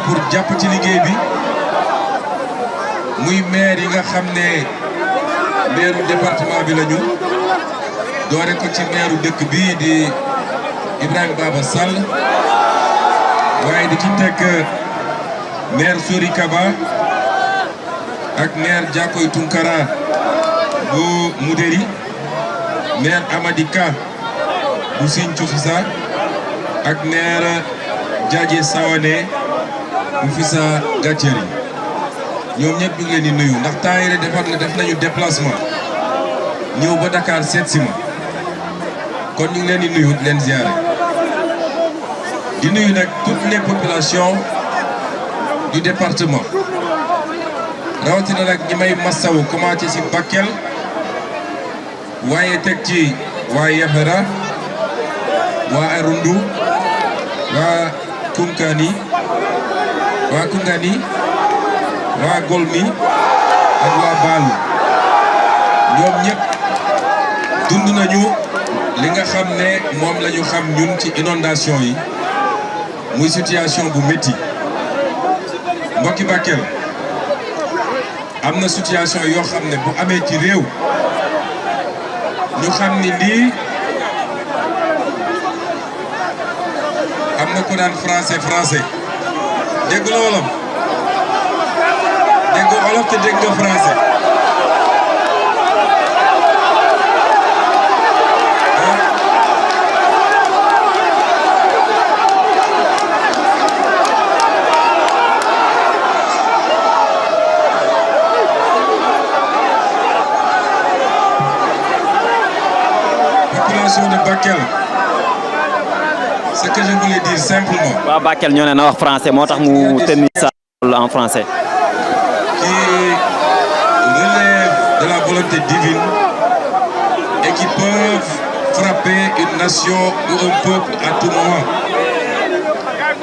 pour jàpp ci liggéey bi muy maire yi nga xam ne maire département bi lañu doore ko ci maire dëkk bi di Ibrahima Baba Sall waaye di ci teg maire Sori Kaba ak maire Diakoy Tunkara bu Moudéri maire Amady Ka bu Sinthiou Fissa ak maire Diadje Sawane bu Fissa Gàcceri ñoom ñëpp ñu ngi leen di nuyu ndax temps yii def nañu déplacement ñëw ba Dakar seet si ma kon ñu ngi leen di nuyu leen ziare di nuyu nag toutes les populations du département rawatina nag ñi may massawu commencé ci Bakel waaye teg ci waa Yafera waa Arundu waa Koungani waa Golmi ak waa Baalu ñoom ñëpp dund nañu li nga xam ne moom la ñu xam ñun ci inondation yi muy situation bu métti mbokki Bakel am na situation yoo xam ne bu amee ci réew ñu xam ni lii am na ko daan français dégg la wolof dégg wolof te dégg nga français population de Bakel ce que je voulais dire simplement. waa Bakel ñoo ne na wax français moo tax mu tenir ça en français. qui relève de la volonté divine et qui peuvent frapper une nation ou un peuple à tout moment.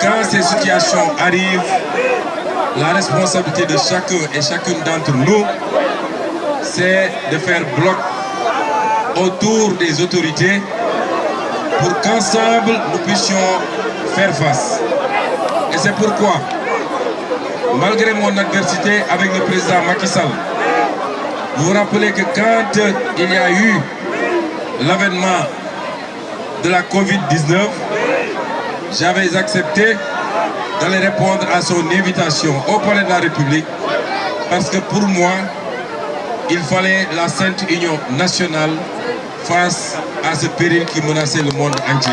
Quand ces situations arrivent, la responsabilité de chacun et chacune d'entre nous, c'est de faire bloc autour des autorités pour qu'ensemble nous puissions faire face. Et c'est pourquoi, malgré mon adversité avec le président Macky Sall, vous vous rappelez que quand il y a eu l'avènement de la Covid-19, j'avais accepté d'aller répondre à son invitation au Palais de la République parce que pour moi, il fallait la sainte union nationale face à ce péril qui menaçait le monde entier.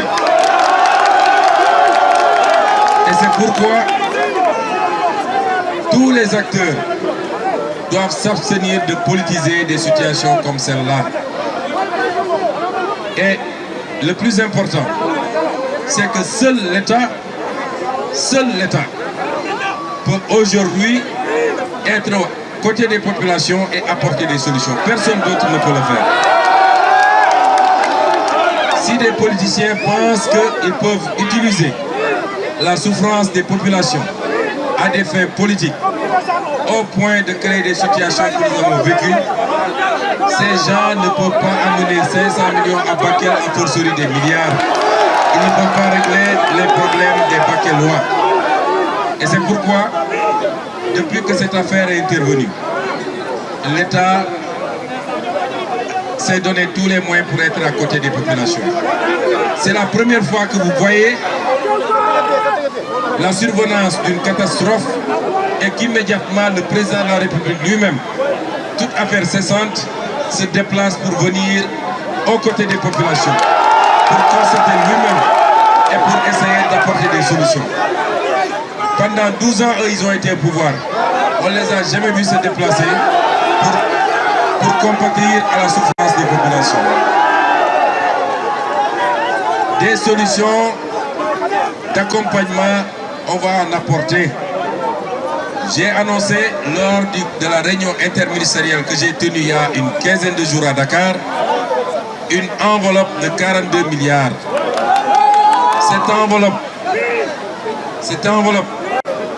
Et c'est pourquoi tous les acteurs doivent s'abstenir de politiser des situations comme celle-là. Et le plus important, c'est que seul l'État peut aujourd'hui être aux côtés des populations et apporter des solutions. Personne d'autre ne peut le faire. Si des politiciens pensent qu'ils peuvent utiliser la souffrance des populations à des fins politiques, au point de créer des situations que nous avons vécues, ces gens ne peuvent pas amener 500 millions à Bakel en forcerie des milliards. Ils ne peuvent pas régler les problèmes des Bakelois. Et c'est pourquoi, depuis que cette affaire est intervenue, l'État s'est donné tous les moyens pour être à côté des populations. C'est la première fois que vous voyez la survenance d'une catastrophe et qu'immédiatement le président de la République lui-même, toute affaire cessante, se déplace pour venir aux côtés des populations, pour constater lui-même et pour essayer d'apporter des solutions. Pendant 12 ans, eux, ils ont été au pouvoir. On ne les a jamais vus se déplacer pour compatir à la souffrance des populations. Des solutions d'accompagnement, on va en apporter. J'ai annoncé lors de la réunion interministérielle que j'ai tenue il y a une quinzaine de jours à Dakar, une enveloppe de 42 milliards. Cette enveloppe,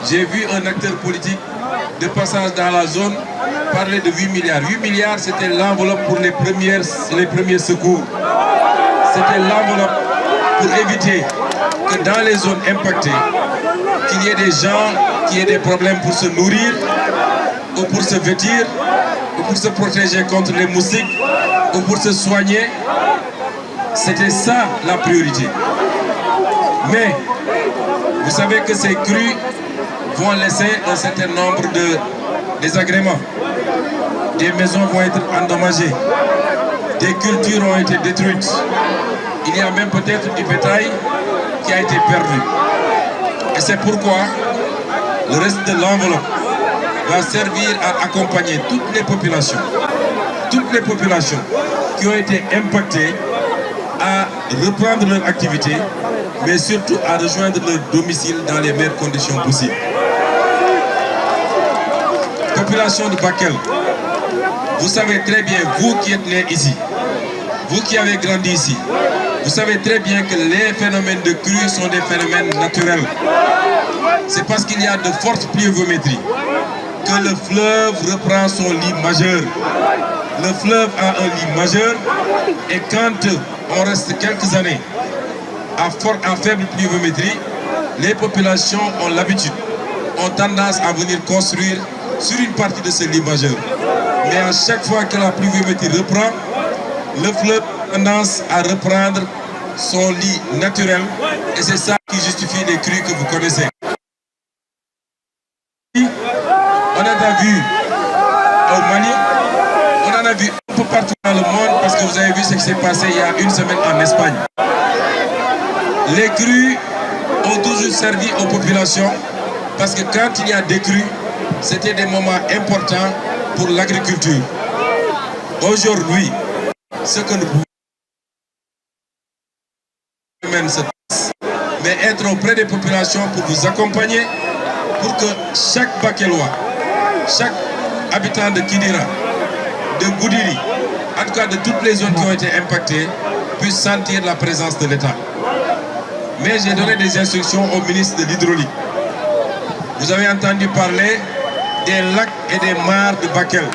j'ai vu un acteur politique de passage dans la zone parler de 8 milliards. 8 milliards, c'était l'enveloppe pour les premiers secours. C'était l'enveloppe pour éviter que dans les zones impactées, qu'il y ait des gens qui ait des problèmes pour se nourrir, ou pour se vêtir, ou pour se protéger contre les moustiques, ou pour se soigner. C'était ça la priorité. Mais vous savez que ces crues vont laisser un certain nombre de désagréments. Des maisons vont être endommagées, des cultures ont été détruites. Il y a même peut-être du bétail qui a été perdu. Et c'est pourquoi le reste de l'enveloppe va servir à accompagner toutes les populations qui ont été impactées à reprendre leur activité, mais surtout à rejoindre leur domicile dans les meilleures conditions possibles. Population de Bakel, vous savez très bien, vous qui êtes nés ici, vous qui avez grandi ici, vous savez très bien que les phénomènes de crue sont des phénomènes naturels. C'est parce qu'il y a de fortes pluviométries que le fleuve reprend son lit majeur. Le fleuve a un lit majeur et quand on reste quelques années à faible pluviométrie, les populations ont l'habitude, ont tendance à venir construire sur une partie de ce lit majeur. Mais à chaque fois que la pluviométrie reprend, le fleuve a tendance à reprendre son lit naturel et c'est ça qui justifie les crues que vous connaissez. On en a vu au Mali, on en a vu un peu partout dans le monde parce que vous avez vu ce qui s'est passé il y a une semaine en Espagne. Les crues ont toujours servi aux populations parce que quand il y a des crues, c'était des moments importants pour l'agriculture. Aujourd'hui, ce que nous pouvons faire, mais être auprès des populations pour vous accompagner, pour que chaque Bakelois, chaque habitant de Kidira, de Goudiri, en tout cas de toutes les zones qui ont été impactées, puissent sentir la présence de l'État. Mais j'ai donné des instructions au ministre de l'Hydraulique. Vous avez entendu parler des lacs et des mares de Bakel.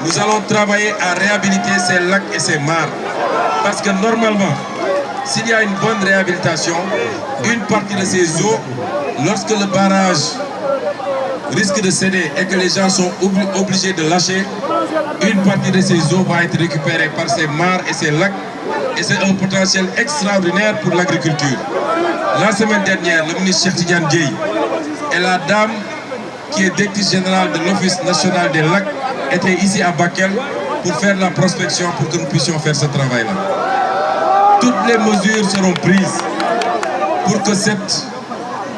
Nous allons travailler à réhabiliter ces lacs et ces mares. Parce que normalement, s'il y a une bonne réhabilitation, une partie de ces eaux, lorsque le barrage risque de céder et que les gens sont obligés de lâcher, une partie de ces eaux va être récupérée par ces mares et ces lacs. Et c'est un potentiel extraordinaire pour l'agriculture. La semaine dernière, le ministre Cheikh Tidiane Dièye et la dame qui est directrice générale de l'Office national des lacs étaient ici à Bakel pour faire la prospection pour que nous puissions faire ce travail-là. Toutes les mesures seront prises pour que cette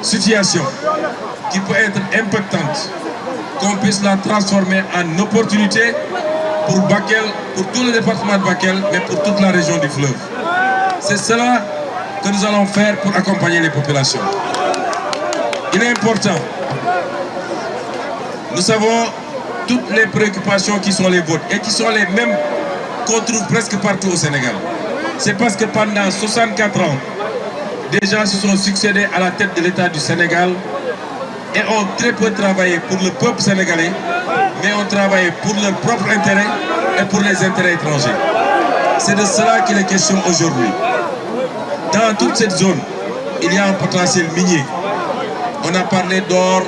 situation qui peut être impactante, qu'on puisse la transformer en opportunité pour Bakel, pour tout le département de Bakel, mais pour toute la région du fleuve. C'est cela que nous allons faire pour accompagner les populations. Il est important. Nous savons toutes les préoccupations qui sont les vôtres et qui sont les mêmes qu'on trouve presque partout au Sénégal. C'est parce que pendant 64 ans, des gens se sont succédés à la tête de l'État du Sénégal et ont très peu travaillé pour le peuple sénégalais, mais ont travaillé pour leur propre intérêt et pour les intérêts étrangers. C'est de cela qu'il est question aujourd'hui. Dans toute cette zone, il y a un potentiel minier. On a parlé d'or,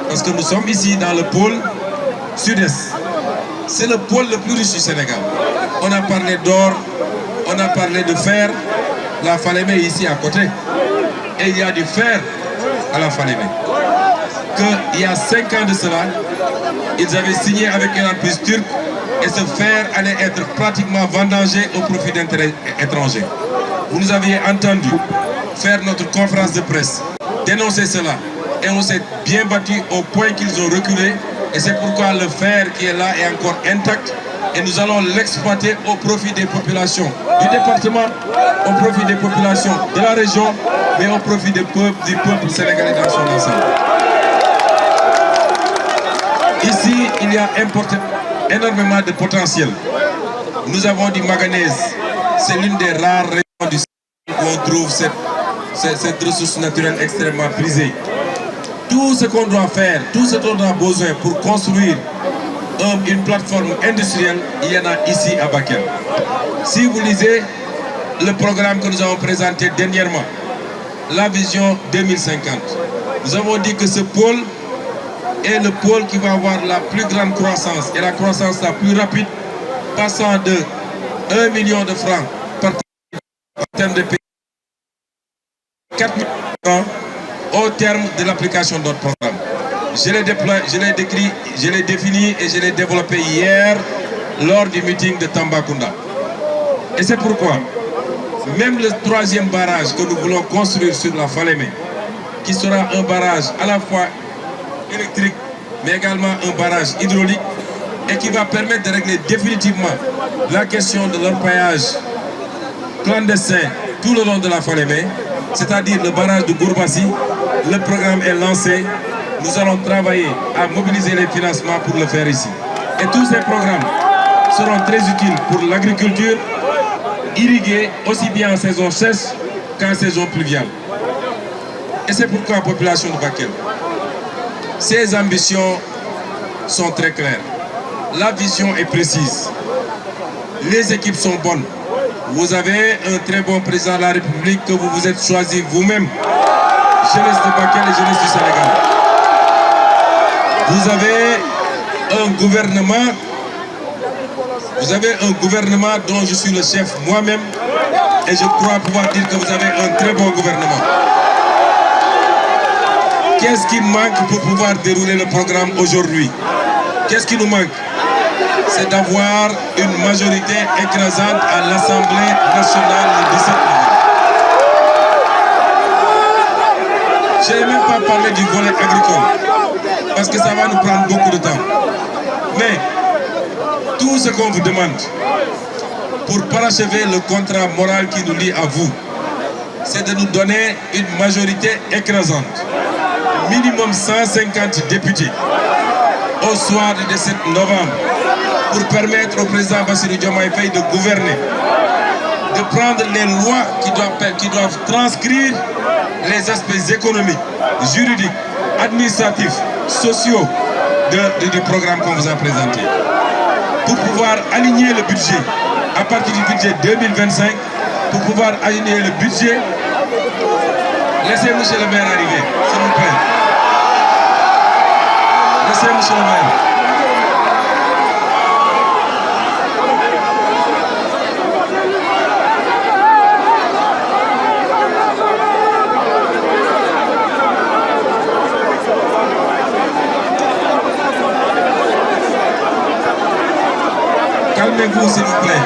parce que nous sommes ici dans le pôle sud-est. C'est le pôle le plus riche du Sénégal. On a parlé d'or, on a parlé de fer. La Falémé est ici à côté. Et il y a du fer à la Falémé. Qu'il y a 5 ans de cela, ils avaient signé avec une entreprise turque et ce fer allait être pratiquement vendangé au profit d'intérêts étrangers. Vous nous aviez entendu faire notre conférence de presse, dénoncer cela. Et on s'est bien battu au point qu'ils ont reculé. Et c'est pourquoi le fer qui est là est encore intact. Et nous allons l'exploiter au profit des populations du département, au profit des populations de la région, mais au profit du peuple sénégalais dans son ensemble. Ici, il y a énormément de potentiel. Nous avons du manganèse. C'est l'une des rares régions du Sénégal où on trouve cette ressource naturelle extrêmement prisée. Tout ce qu'on doit faire, tout ce dont on a besoin pour construire une plateforme industrielle, il y en a ici à Bakel. Si vous lisez le programme que nous avons présenté dernièrement, la vision 2050, Nous avons dit que ce pôle est le pôle qui va avoir la plus grande croissance et la croissance la plus rapide, passant de 1 million de francs par terme de pays, 4 millions de francs au terme de l'application de notre programme. Je l'ai défini et je l'ai développé hier lors du meeting de Tambacounda. Et c'est pourquoi, même le troisième barrage que nous voulons construire sur la Falémé, qui sera un barrage à la fois électrique, mais également un barrage hydraulique, et qui va permettre de régler définitivement la question de l'orpaillage clandestin tout le long de la Falémé, c'est-à-dire le barrage de Gourbassi. Le programme est lancé. Nous allons travailler à mobiliser les financements pour le faire ici. Et tous ces programmes seront très utiles pour l'agriculture, irriguée aussi bien en saison sèche qu'en saison pluviale. Et c'est pourquoi la population de Bakel, ses ambitions sont très claires. La vision est précise. Les équipes sont bonnes. Vous avez un très bon président de la République que vous vous êtes choisi vous-même. Jeunesse de Bakel et jeunesse du Sénégal. Vous avez un gouvernement dont je suis le chef moi-même et je crois pouvoir dire que vous avez un très bon gouvernement. Qu'est-ce qui manque pour pouvoir dérouler le programme aujourd'hui? Qu'est-ce qui nous manque? C'est d'avoir une majorité écrasante à l'Assemblée nationale le 17 novembre. Je n'ai même pas parlé du volet agricole, parce que ça va nous prendre beaucoup de temps. Mais tout ce qu'on vous demande pour parachever le contrat moral qui nous lie à vous, c'est de nous donner une majorité écrasante, minimum 150 députés, au soir du 17 novembre, pour permettre au président Bassirou Diomaye Faye de gouverner, de prendre les lois qui doivent transcrire les aspects économiques, juridiques, administratifs, sociaux du programme qu'on vous a présenté. Pour pouvoir aligner le budget à partir du budget 2025, pour pouvoir aligner le budget, laissez monsieur le maire arriver, s'il vous plaît. Laissez monsieur le maire. Calmez-vous s'il vous plaît.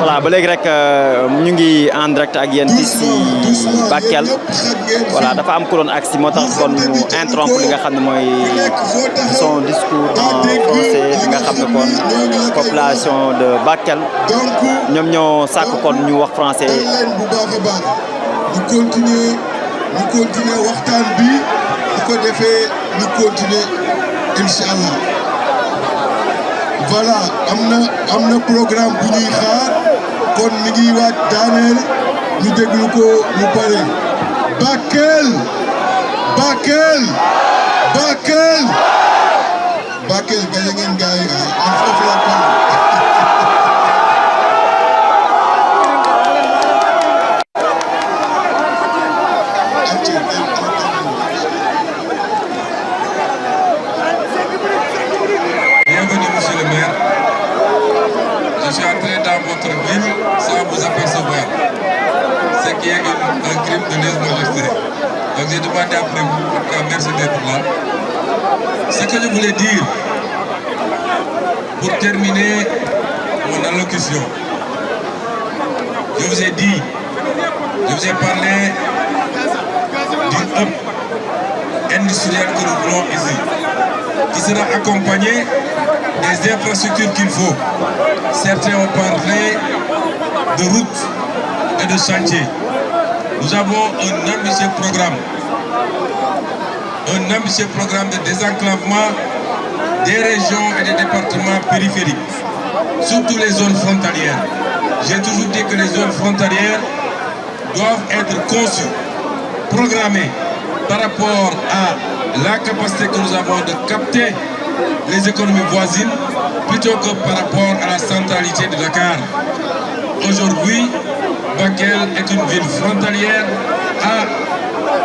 voilà ba léegi rek ñu ngi en direct ak yéen fii si Bakel voilà dafa am ku doon agsi moo tax kon ñu interrompre li nga xam ne mooy son discours en français bi nga xam ne kon population de Bakel ñoom ñoo sàkk kon ñu wax français. bu baax a baax ñu continuer waxtaan bi bu ko defee ñu continuer incha allah. voilà am na programme bu ñuy xaar kon mi ngi waaj daaneel ñu déglu ko mu pare. Bakel Bakel Bakel Bakel gaye ngeen gaay en foofu la pare. Bienvenue monsieur le maire. Je suis entré dans votre ville sans vous apercevoir, ce qui est un crime de lèse-majesté. Donc j'ai demandé après vous, en tout cas merci d'être là. Ce que je voulais dire, pour terminer mon allocution, je vous ai dit, je vous ai parlé du hub industriel que nous voulons ici, qui sera accompagné des infrastructures qu'il faut. Certains ont parlé de routes et de chantiers. Nous avons un ambitieux programme de désenclavement des régions et des départements périphériques, surtout les zones frontalières. J'ai toujours dit que les zones frontalières doivent être conçues, programmées par rapport à la capacité que nous avons de capter les économies voisines plutôt que par rapport à la centralité de Dakar. Aujourd'hui, Bakel est une ville frontalière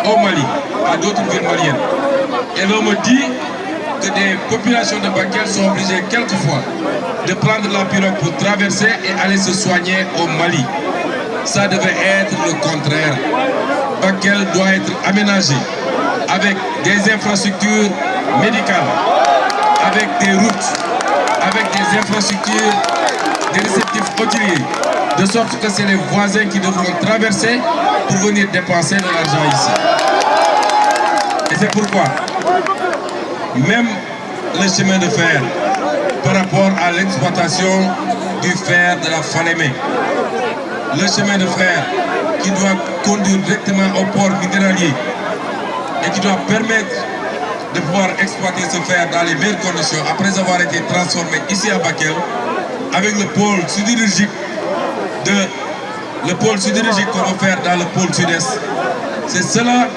au Mali, à d'autres villes maliennes. Et l'on me dit que des populations de Bakel sont obligées quelquefois de prendre la pirogue pour traverser et aller se soigner au Mali. Ça devait être le contraire. Bakel doit être aménagé avec des infrastructures médicales, avec des routes, avec des infrastructures, des réceptifs hôteliers, de sorte que c'est les voisins qui devront traverser pour venir dépenser de l'argent ici. Et c'est pourquoi, même le chemin de fer, par rapport à l'exploitation du fer de la Falémé, le chemin de fer qui doit conduire directement au port minéralier et qui doit permettre de pouvoir exploiter ce fer dans les meilleures conditions après avoir été transformé ici à Bakel avec le pôle sidérurgique qu'on va faire dans le pôle sud-est. C'est cela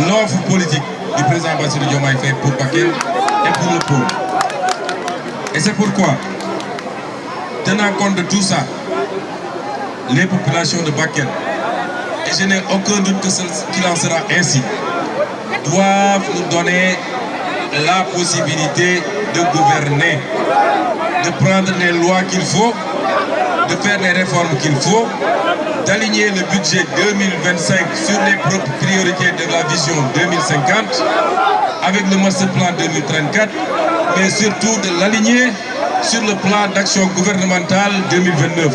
l'offre politique du président Bassirou Diomaye Faye pour Bakel et pour le pôle. Et c'est pourquoi, tenant compte de tout ça, les populations de Bakel, et je n'ai aucun doute qu'il en sera ainsi, doivent nous donner la possibilité de gouverner, de prendre les lois qu'il faut, de faire les réformes qu'il faut, d'aligner le budget 2025 sur les priorités de la vision 2050 avec le master plan 2034, mais surtout de l'aligner sur le plan d'action gouvernementale 2029.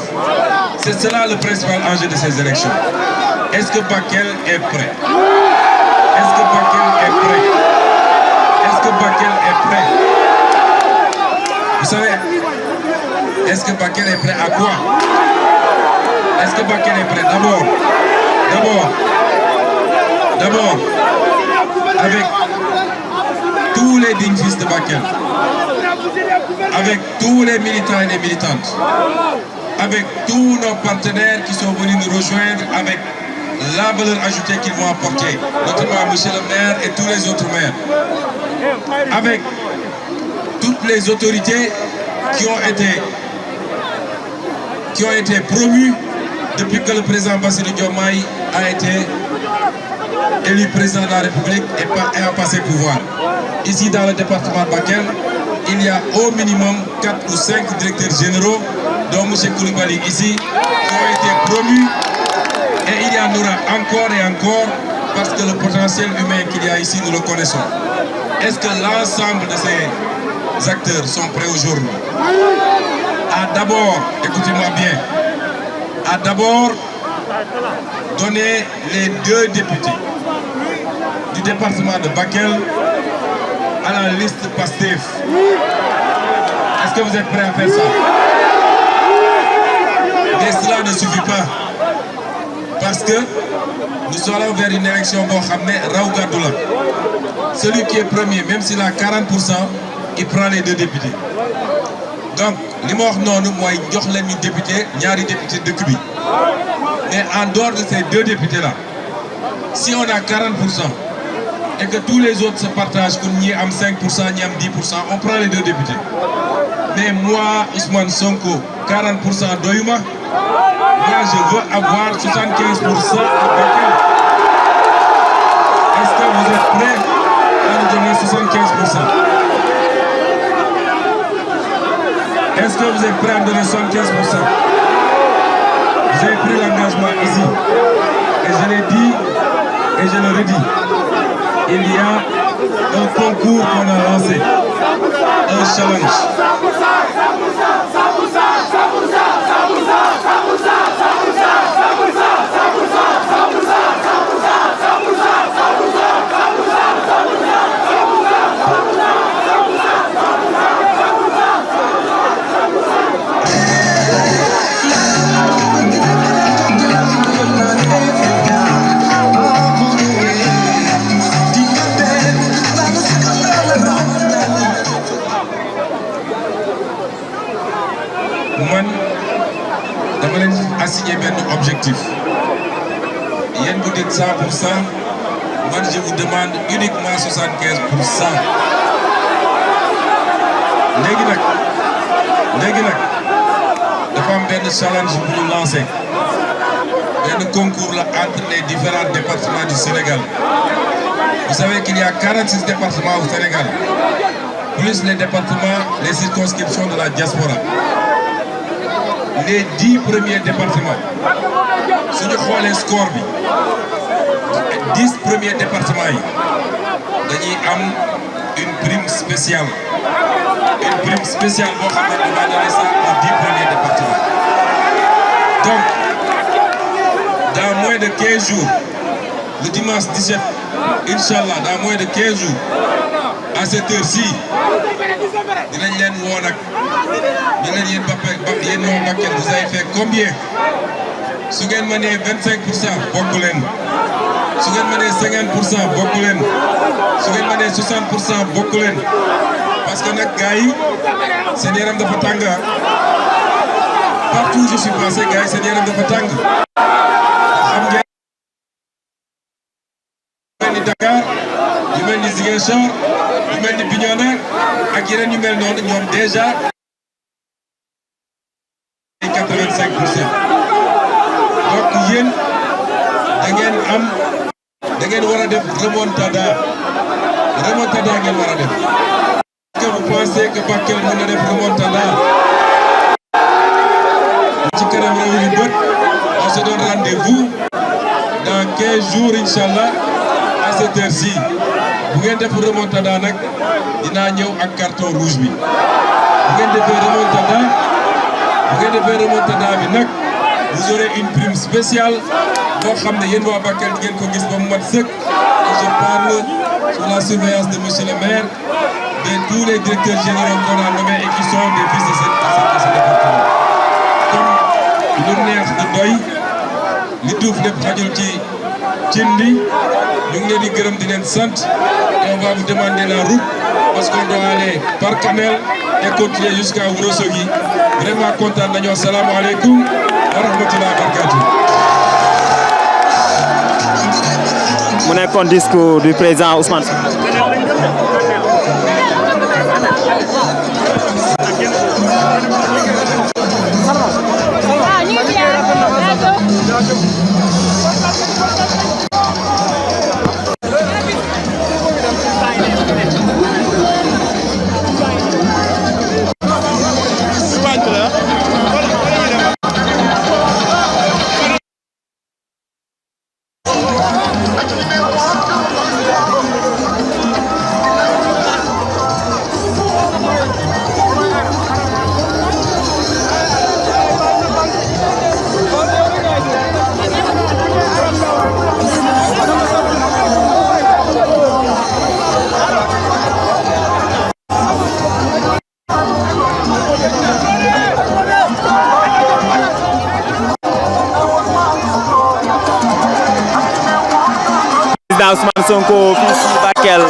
C'est cela le principal enjeu de ces élections. Est-ce que Bakel est prêt? Est-ce que Bakel est prêt? Est-ce que Bakel est prêt? Vous savez, est-ce que Bakel est prêt à quoi? Est-ce que Bakel est prêt? D'abord, avec tous les dignes fils de Bakel, avec tous les militants et les militantes, avec tous nos partenaires qui sont venus nous rejoindre avec la valeur ajoutée qu'ils vont apporter, notamment M. le maire et tous les autres maires, avec toutes les autorités qui ont été promues depuis que le président Bassirou Diomaye a été élu président de la République et a passé pouvoir. Ici dans le département de Bakel, il y a au minimum 4 ou 5 directeurs généraux, dont M. Koulibaly ici, qui ont été promus, et il y en aura encore et encore, parce que le potentiel humain qu'il y a ici, nous le connaissons. Est-ce que l'ensemble de ces acteurs sont prêts aujourd'hui à d'abord, écoutez-moi bien, à d'abord donner les 2 députés du département de Bakel à la liste PASTEF? Est-ce que vous êtes prêts à faire ça? Mais cela ne suffit pas. Parce que nous allons vers une élection Raougadoula. Celui qui est premier, même s'il a 40%, il prend les 2 députés. Donc, li ma wax noonu mooy jox leen ñu député ñaari député dëkk bi. Mais en dehors de ces 2 députés-là, si on a 40% et que tous les autres se partagent, qu'on y am 5%, ni am 10%, on prend les 2 députés. Mais moi, Ousmane Sonko, 40% doyuma. Moi, je veux avoir 75% à Bakel. Est-ce que vous êtes prêts à nous donner 75%? Est-ce que vous êtes prêts à me donner 75%? Vous avez pris l'engagement ici. Et je l'ai dit et je le redis. Il y a un concours qu'on a lancé. Un challenge. Man dama leen assigné benn objectif yéen bu dégg 100% moi je vous demande uniquement 75%. léegi nag dafa am benn challenge bu ñu lancé benn concours la entre les différents départements du Sénégal. Vous savez qu'il y a 46 départements au Sénégal, plus les départements, les circonscriptions de la diaspora. Les 10 premiers départements, si nous voyons les scores, 10 premiers départements, ils ont une prime spéciale. Une prime spéciale, on va donner ça aux 10 premiers départements. Donc, dans moins de 15 jours, le dimanche 17, Inch'Allah, dans moins de 15 jours, à cette heure-ci, vous avez fait combien? Si vous avez 25%, beaucoup de si vous avez 50%, beaucoup de si vous avez 60%, beaucoup de parce que les gars, c'est des rames de Fatanga. Partout où je suis passé, gars, c'est des rames de Fatanga. Dakar, yu mel ni Ziguinchor, yu mel ni Bignona ak yeneen yu mel noonu ñoom déjà 85%. Donc yéen da ngeen war a def remontada ngeen war a def. Est-ce que vous pensez que Bakel mën na def remontada? ci kanam réew yu bët on se donne rendez-vous dans 15 jours Inch'Allah. À cette heure-ci, vous avez fait remontada nak dina ñew ak carton rouge bi. Vous avez fait remontada bi nak vous aurez une prime spéciale bo xamné yeen wa Bakel ngeen ko gis ba mu mat seuk. Je parle sous la surveillance de monsieur le maire, de tous les directeurs généraux qu'on a nommés et qui sont des fils de ce département. Comme lu neex di doy li tuuf lepp xajul ci Tindi, nous voulons dire que nous et on va vous demander la route parce qu'on doit aller par Kanel et continuer jusqu'à Ourossogui. Vraiment content de nous. Assalamu alaikum wa rahmatullahi wa barakatuh. Mon école discours du président Ousmane. Ousmane Sonko fii ci Bakel